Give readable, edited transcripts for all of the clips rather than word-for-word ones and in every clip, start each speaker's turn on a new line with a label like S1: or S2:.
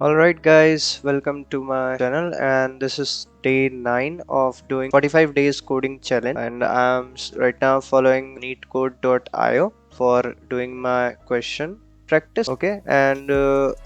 S1: Alright guys, welcome to my channel and this is day 9 of doing 45 days coding challenge and I'm right now following neetcode.io for doing my question practice. Okay, and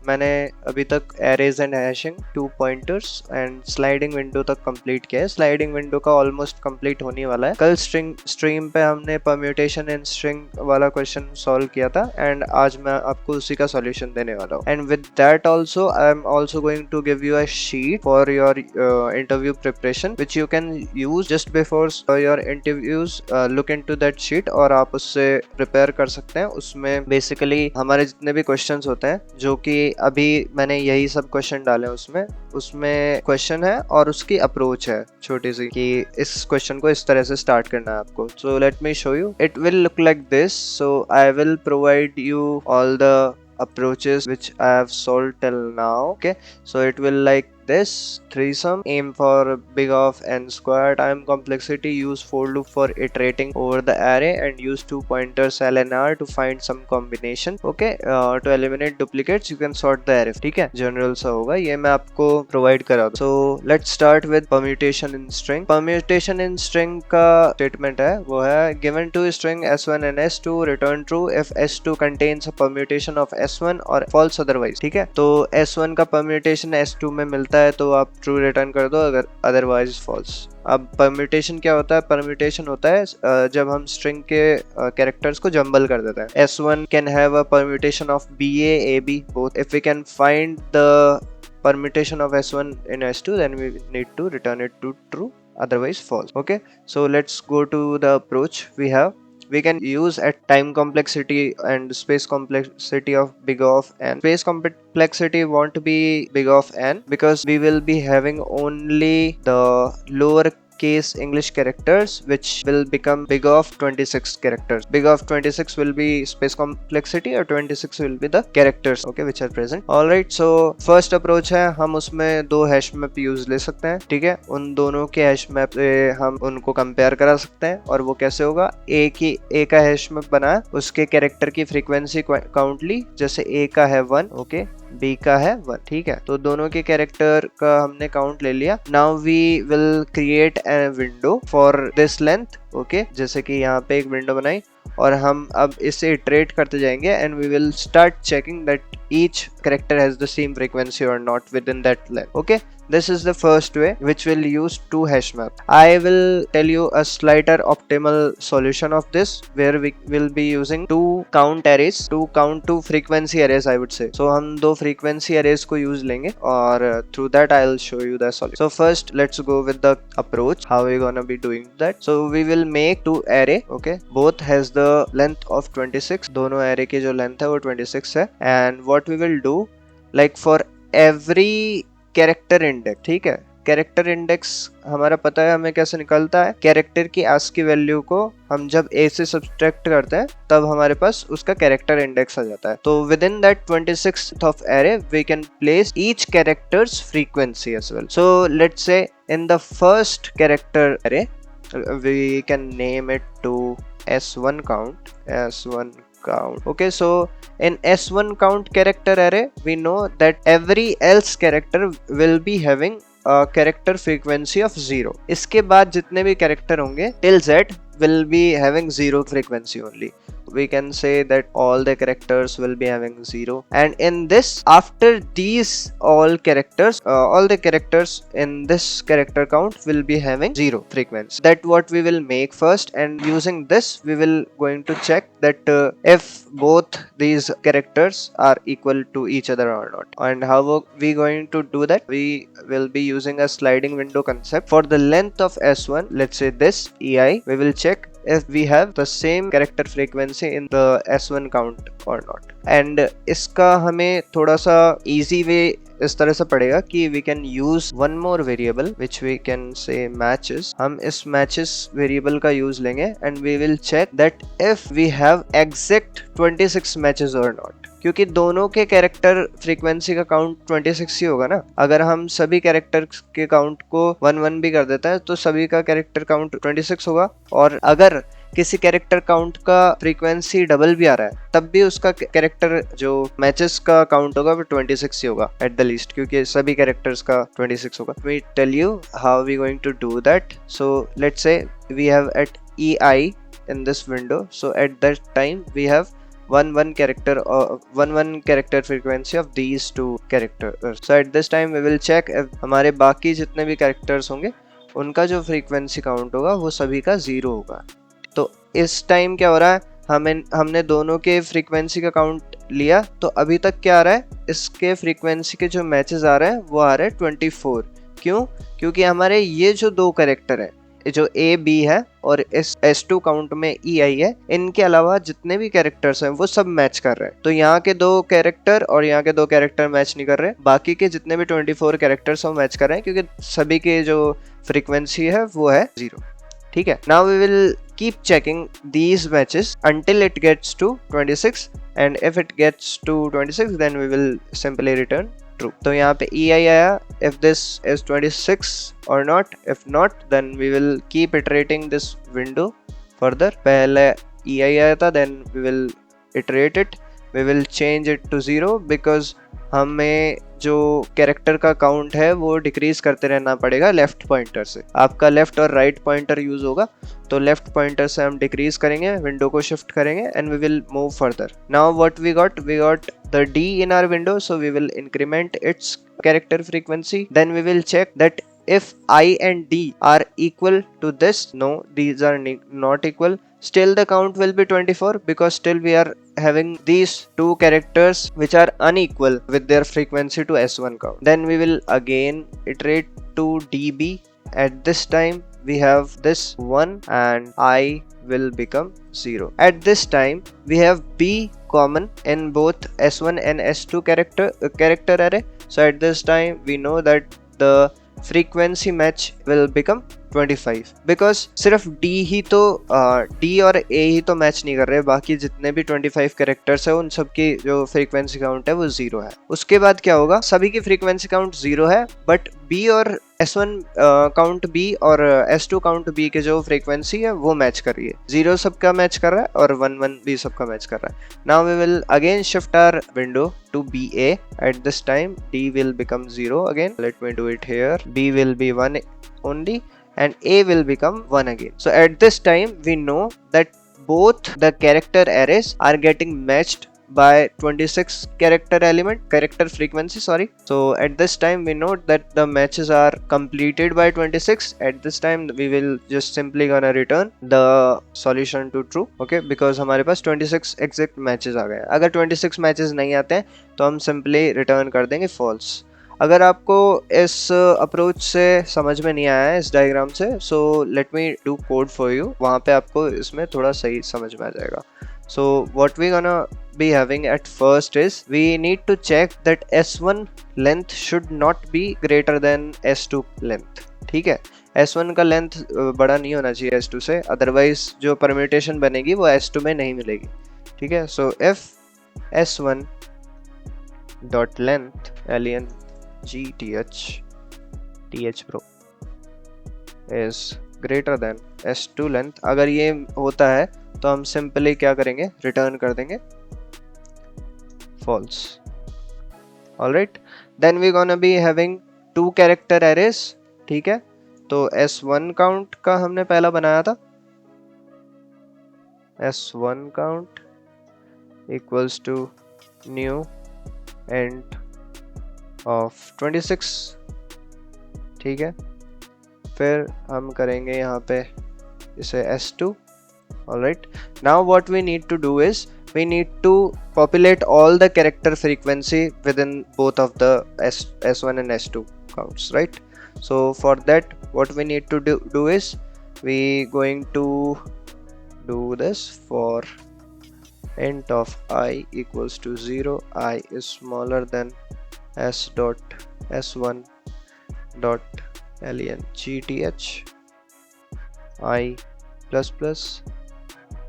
S1: मैंने अभी तक arrays and hashing 2 pointers and sliding window तक complete किया है. Sliding window का almost complete होने वाला है. कल stream पे हमने permutation and string वाला question solve किया था and आज मैं आपको उसी का solution देने वाला हूँ. And with that also I am also going to give you a sheet for your interview preparation which you can use just before your interviews. Look into that sheet और आप उससे prepare कर सकते हैं. उसमें basically हमारे जितने भी क्वेश्चंस होते हैं जो कि अभी मैंने यही सब क्वेश्चन डाले हैं उसमें क्वेश्चन है और उसकी अप्रोच है छोटी सी कि इस क्वेश्चन को इस तरह से स्टार्ट करना है आपको. So let me show you. It will look like this. So I will provide you all the approaches which I have solved till now. Okay, so it will like this: threesome, aim for big of n square, time complexity, use for loop for iterating over the array, and use two pointers L and R to find some combination. Okay, to eliminate duplicates you can sort the array. ठीक है, general सा होगा ये, मैं आपको provide करा दूँ. So let's start with permutation in string. Permutation in string का स्टेटमेंट है वो है given to string s1 and s2 return true if s2 contains a permutation of s1 और false otherwise. ठीक है, तो s1 का permutation s2 में मिलता है तो आप ट्रू रिटर्न कर दो, अगर अदरवाइज फॉल्स. अब परम्यूटेशन क्या होता है? परम्यूटेशन होता है जब हम स्ट्रिंग के कैरेक्टर्स को जंबल कर देते हैं. S1 can have a permutation of BA AB both. If we can find the permutation of S1 in S2 then we need to return it to true, otherwise false. Okay, so let's go to the approach we have. We can use at time complexity and space complexity of big of n. Space complexity won't be big of n because we will be having only the lower case English characters which will become big of 26 characters. Big of 26 will be space complexity or 26 will be the characters, okay, which are present. Alright, so first approach है, हम उसमें दो hash map use ले सकते हैं. ठीक है, उन दोनों के हैश मैप से हम उनको कंपेयर करा सकते हैं. और वो कैसे होगा? ए का हैश मैप बना, उसके कैरेक्टर की फ्रीक्वेंसी काउंट ली, जैसे ए का है 1, ओके, बी का है 1. ठीक है, तो दोनों के कैरेक्टर का हमने काउंट ले लिया. Now we will create a window for this length. Okay, जैसे कि यहाँ पे एक विंडो बनाई और हम अब इसे इटरेट करते जाएंगे and we will start checking that each character has the same frequency or not within that length. Okay, this is the first way which will use two hash map. I will tell you a slighter optimal solution of this where we will be using two count arrays, two frequency arrays I would say. So हम दो frequency arrays को use लेंगे और through that I'll show you the solution. So first let's go with the approach how we gonna be doing that. So we will make two array. Okay, both has the length of 26. दोनों array की जो length है वो 26 है. And what we will do, like for every character index, ठीक है, character index हमारा पता है हमें कैसे निकलता है. कैरेक्टर की ASCII वैल्यू को हम जब A से सब्सट्रैक्ट करते हैं तब हमारे पास उसका कैरेक्टर इंडेक्स आ जाता है. तो within that 26th of array we can place each character's frequency as well. So let's say in the first character array we can name it to S1 count. Okay, so in S1 count character array we know that every else character will be having a character frequency of 0. इसके बाद जितने भी character होंगे till Z will be having 0 frequency only. We can say that all the characters will be having 0, and in this, after these all the characters in this character count will be having 0 frequency. That what we will make first, and using this we will going to check that if both these characters are equal to each other or not. And how we going to do that? We will be using a sliding window concept. For the length of S1, let's say this EI, we will check if we have the same character frequency in the S1 count or not. And इसका हमें थोड़ा सा easy way इस तरह से पड़ेगा कि we can use one more variable which we can say matches. हम इस matches variable का use लेंगे and we will check that if we have exact 26 matches or not. क्योंकि दोनों के कैरेक्टर फ्रीक्वेंसी का काउंट 26 ही होगा ना. अगर हम सभी कैरेक्टर के काउंट को 1 1 भी कर देते हैं तो सभी का कैरेक्टर काउंट 26 होगा. और अगर किसी कैरेक्टर काउंट का फ्रीक्वेंसी डबल भी आ रहा है तब भी उसका कैरेक्टर जो मैचेस का काउंट होगा वो 26 ही होगा एट द लीस्ट, क्योंकि सभी कैरेक्टर्स का 26 होगा। We tell you how we going to do that. So let's say we have at EI in this window, so at that time we have one character frequency of these two characters. So at this time we will check if हमारे बाकी जितने भी characters होंगे उनका जो frequency count होगा वो सभी का 0 होगा। तो इस टाइम क्या हो रहा है, हमने दोनों के फ्रीक्वेंसी का काउंट लिया, तो अभी तक क्या आ रहा है, इसके फ्रीक्वेंसी के जो मैचेस आ रहे हैं वो आ रहे हैं 24। क्यों? क्योंकि हमारे ये जो दो कैरेक्टर हैं, जो A B है और S2 काउंट में EI है, इनके अलावा जितने भी कैरेक्टर्स हैं वो सब मैच कर रहे हैं। तो यहाँ के दो कैरेक्टर और यहाँ के दो कैरेक्टर मैच नहीं कर रहे, बाकी के जितने भी 24 कैरेक्टर्स वो मैच कर रहे हैं, क्योंकि सभी के जो फ्रीक्वेंसी है वो है 0। ठीक है, now we will keep checking these matches until it gets to 26, and if it gets to 26 then we will simply return true. तो यहाँ पे EI आया, if this is 26 or not, if not then we will keep iterating this window further. पहले EI आया था, then we will iterate it, we will change it to 0 because हमें जो character का काउंट है वो डिक्रीज करते रहना पड़ेगा लेफ्ट पॉइंटर से। आपका लेफ्ट और राइट पॉइंटर यूज होगा, तो लेफ्ट पॉइंटर से हम डिक्रीज करेंगे, विंडो को शिफ्ट करेंगे and we will move further. Now what we got the D in our window, so we will increment its character frequency, then we will check that if I and D are equal to this. No, these are not equal. Still the count will be 24 because still we are having these two characters which are unequal with their frequency to S1 count. Then we will again iterate to DB. At this time we have this 1 and I will become 0. At this time we have B common in both S1 and S2 character array. So at this time we know that the frequency match will become 25 because सिर्फ D ही तो D और A ही तो match नहीं कर रहे, बाकी जितने भी 25 कैरेक्टर्स है उन सब की जो फ्रीक्वेंसी काउंट है वो 0 है। उसके बाद क्या होगा, सभी की फ्रीक्वेंसी काउंट 0 है, बट B और S1 काउंट B और S2 काउंट B के जो फ्रीक्वेंसी है वो मैच कर रही है। 0 सबका मैच कर रहा है और 1 भी सबका मैच कर रहा है। Now we will again shift our window to BA. At this time D will become 0 again. Let me do it here. B will be 1 only and A will become 1 again. So at this time we know that both the character arrays are getting matched by 26 character frequency, sorry. So at this time we know that the matches are completed by 26. At this time we will just simply gonna return the solution to true, okay, because हमारे पास 26 exact matches आ गए। अगर 26 matches नहीं आते हैं तो हम simply return कर देंगे false। अगर आपको इस अप्रोच से समझ में नहीं आया है इस डायग्राम से, so let me do code for you, वहाँ पे आपको इसमें थोड़ा सही समझ में आ जाएगा। So what we gonna be having at first is we need to check that S1 length should not be greater than S2 length। ठीक है, S1 का लेंथ बड़ा नहीं होना चाहिए S2 से, अदरवाइज जो परम्यूटेशन बनेगी वो S2 में नहीं मिलेगी। ठीक है, so if S1 dot length th bro is greater than S2 length, अगर ये होता है तो हम सिंपली क्या करेंगे, रिटर्न कर देंगे false। Alright, then we gonna be having 2 character arrays. ठीक है, तो S1 काउंट का हमने पहला बनाया था, S1 count equals to new int of 26। ठीक है, फिर हम करेंगे यहाँ पे इसे S2। Alright, now what we need to do is we need to populate all the character frequency within both of the S1 and S2 counts, right? So for that what we need to do is we going to do this for int of I equals to 0, I is smaller than s dot s1 dot length I plus plus.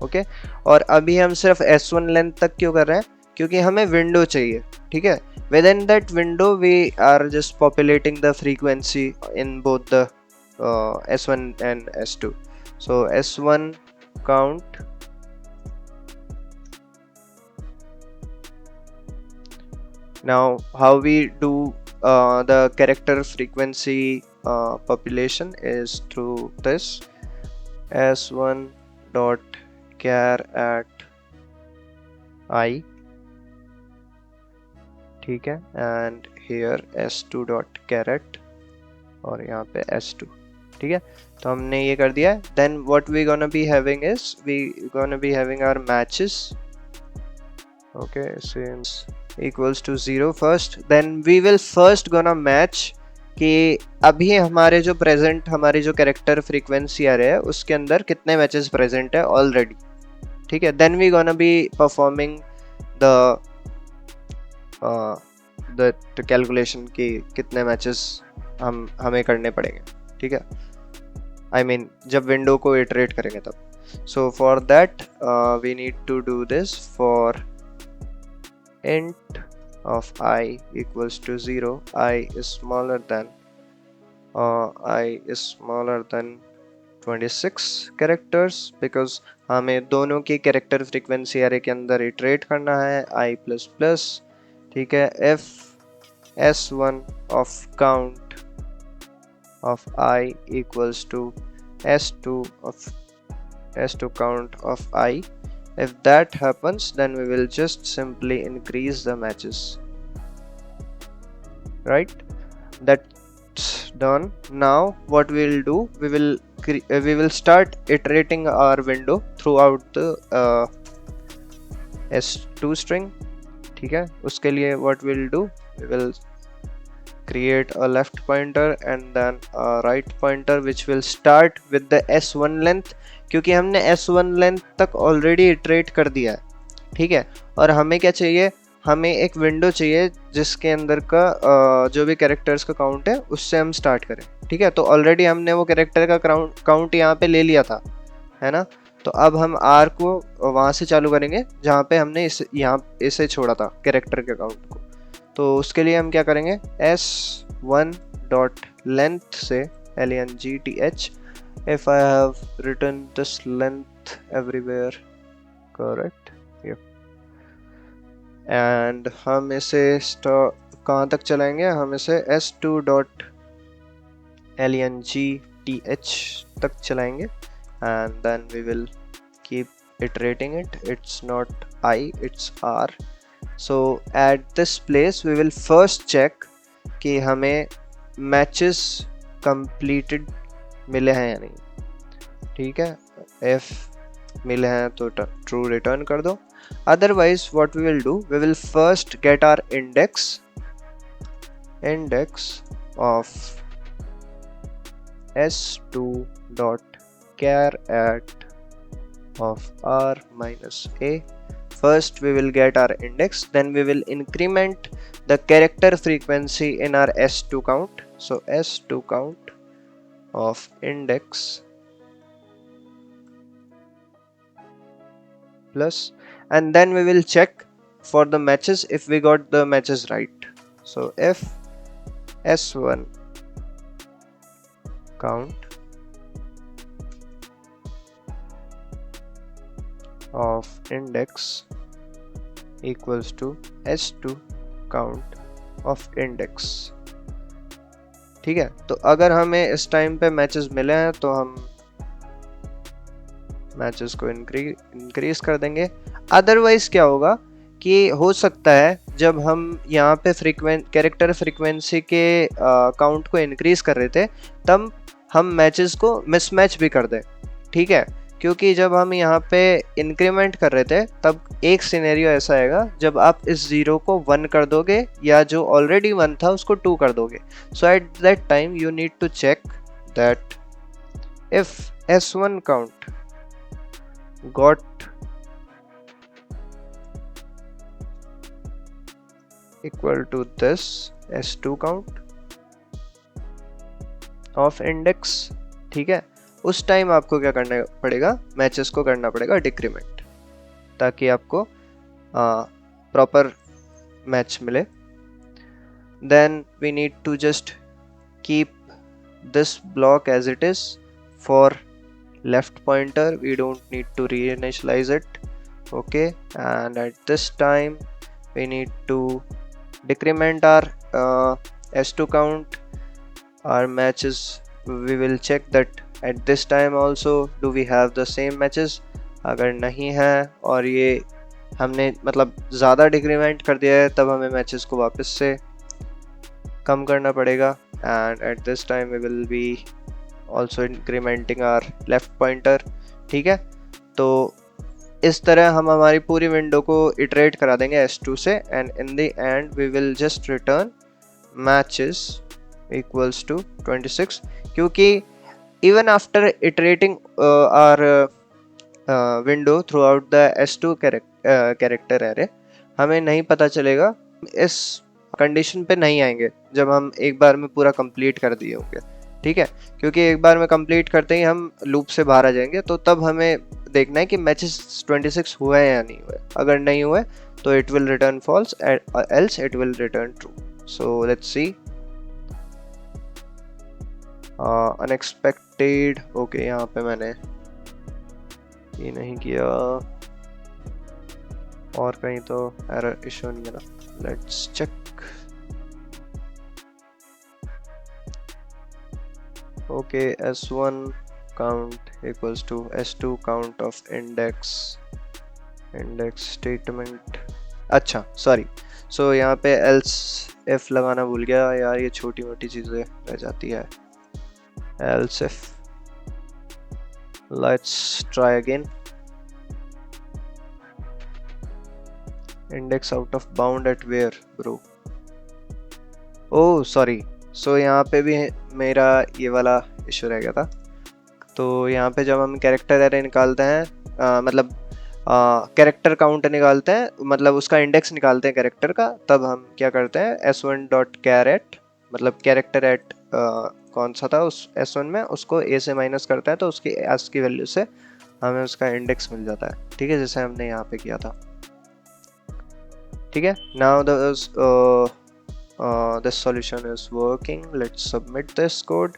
S1: Okay, और अभी हम सिर्फ S1 length तक क्यों कर रहे हैं, क्योंकि हमें विंडो चाहिए। ठीक है, within that window we are just populating the frequency in both the S1 and S2। So S1 count now how we do the character frequency population is through this s1 dot char at I, ठीक है, and here s2 dot caret और यहाँ पे s2, ठीक है। तो हमने ये कर दिया है। then what we gonna be having is we gonna be having our matches, okay, since equals to 0 first, then we will first gonna match कि अभी हमारे जो प्रेजेंट हमारी जो कैरेक्टर फ्रीक्वेंसी आ रहे हैं उसके अंदर कितने मैचेस प्रेजेंट है ऑलरेडी, ठीक है। Then we gonna be performing the calculation कि कितने मैचेस हमें करने पड़ेंगे, ठीक है। आई मीन जब विंडो को इटरेट करेंगे तब। So for that we need to do this for int of I equals to 0, I is smaller than 26 characters, because हमें दोनों की कैरेक्टर फ्रीक्वेंसी अरे के अंदर इटरेट करना है I प्लस प्लस, ठीक है। if s1 of count of I equals to s2 count of I, if that happens then we will just simply increase the matches, right? That's done. Now what we will do, we will start iterating our window throughout the s2 string, ठीक है। उसके लिए what we'll do, we will create a left pointer and then a right pointer which will start with the s1 length, क्योंकि हमने s1 length तक already iterate कर दिया है, ठीक है। और हमें क्या चाहिए, हमें एक विंडो चाहिए जिसके अंदर का जो भी कैरेक्टर्स का काउंट है उससे हम स्टार्ट करें, ठीक है। तो ऑलरेडी हमने वो कैरेक्टर का काउंट यहाँ पे ले लिया था, है ना। तो अब हम r को वहाँ से चालू करेंगे जहाँ पे हमने इसे छोड़ा था कैरेक्टर के काउंट को। तो उसके लिए हम क्या करेंगे, s1 डॉट लेंथ से length, if I have written this length everywhere correct, yep, and हम इसे कहाँ तक चलाएंगे, हम इसे s2 dot length तक चलाएंगे and then we will keep iterating it. It's not I, it's R. So at this place we will first check कि हमें matches completed मिले हैं या नहीं, ठीक है। if मिले हैं तो true return कर दो, otherwise what we will do, we will first get our index of s2 dot char at of r minus a. First we will get our index, then we will increment the character frequency in our s2 count. So s2 count of index plus, and then we will check for the matches if we got the matches right. So if s1 count of index equals to s2 count of index, ठीक है। तो अगर हमें इस time पे matches मिले हैं तो हम मैचेस को इंक्रीज कर देंगे। अदरवाइज क्या होगा कि हो सकता है जब हम यहाँ पे कैरेक्टर फ्रीक्वेंसी के काउंट को इंक्रीज कर रहे थे तब हम मैचेस को मिसमैच भी कर दें, ठीक है। क्योंकि जब हम यहाँ पे इंक्रीमेंट कर रहे थे तब एक सिनेरियो ऐसा आएगा जब आप इस 0 को 1 कर दोगे या जो ऑलरेडी 1 था उसको 2 कर दोगे। So at that time you need to check that if s1 count got equal to this s2 count of index, ठीक है। उस टाइम आपको क्या करना पड़ेगा, मैचेस को करना पड़ेगा डिक्रीमेंट, ताकि आपको प्रॉपर मैच मिले। Then we need to just keep this block as it is for left pointer, we don't need to reinitialize it. Okay, and at this time we need to decrement our s2 count, our matches. We will check that at this time also do we have the same matches. अगर नहीं है और ये हमने मतलब ज़्यादा decrement कर दिया है तब हमें मैचेस को वापस से कम करना पड़ेगा. And at this time we will be also incrementing our left pointer. ठीक है, तो इस तरह हम हमारी पूरी विंडो को इटरेट करा देंगे S2 से, and in the end we will just return matches equals to 26, क्योंकि even after iterating our window throughout the S2 character array, हमें नहीं पता चलेगा, इस कंडीशन पे नहीं आएंगे जब हम एक बार में पूरा कंप्लीट कर दिए होंगे. ठीक है, क्योंकि एक बार में कंप्लीट करते ही हम लूप से बाहर आ जाएंगे, तो तब हमें देखना है कि मैचेस 26 हुए हैं या नहीं हुए. अगर नहीं हुए तो it will return false, else it will return true. So let's see. Unexpected. Okay, यहाँ पे मैंने ये नहीं किया और कहीं तो एरर इशू नहीं है ना. Let's check. Okay, S1 count equals to S2 count of index statement. अच्छा, सॉरी. सो यहाँ पे else if लगाना भूल गया यार, ये छोटी मोटी चीज़ें रह जाती है. Else if. Let's try again. Index out of bound at where, bro? Oh sorry. So यहाँ पे भी मेरा ये वाला इशू रह गया था. तो यहाँ पे जब हम कैरेक्टर एरे निकालते हैं, मतलब कैरेक्टर काउंट निकालते हैं, मतलब उसका इंडेक्स निकालते हैं कैरेक्टर का, तब हम क्या करते हैं s1.char@, मतलब कैरेक्टर एट कौन सा था उस s1 में, उसको a से माइनस करता है, तो उसकी s की वैल्यू से हमें उसका इंडेक्स मिल जाता है. ठीक है, जैसे हमने यहाँ पे किया था. ठीक है, now this solution is working. Let's submit this code.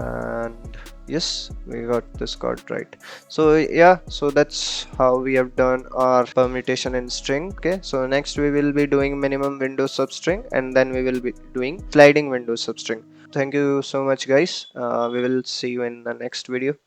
S1: And yes, we got this code right. So yeah, so that's how we have done our permutation in string. Okay, so next we will be doing minimum window substring, and then we will be doing sliding window substring. Thank you so much guys. We will see you in the next video.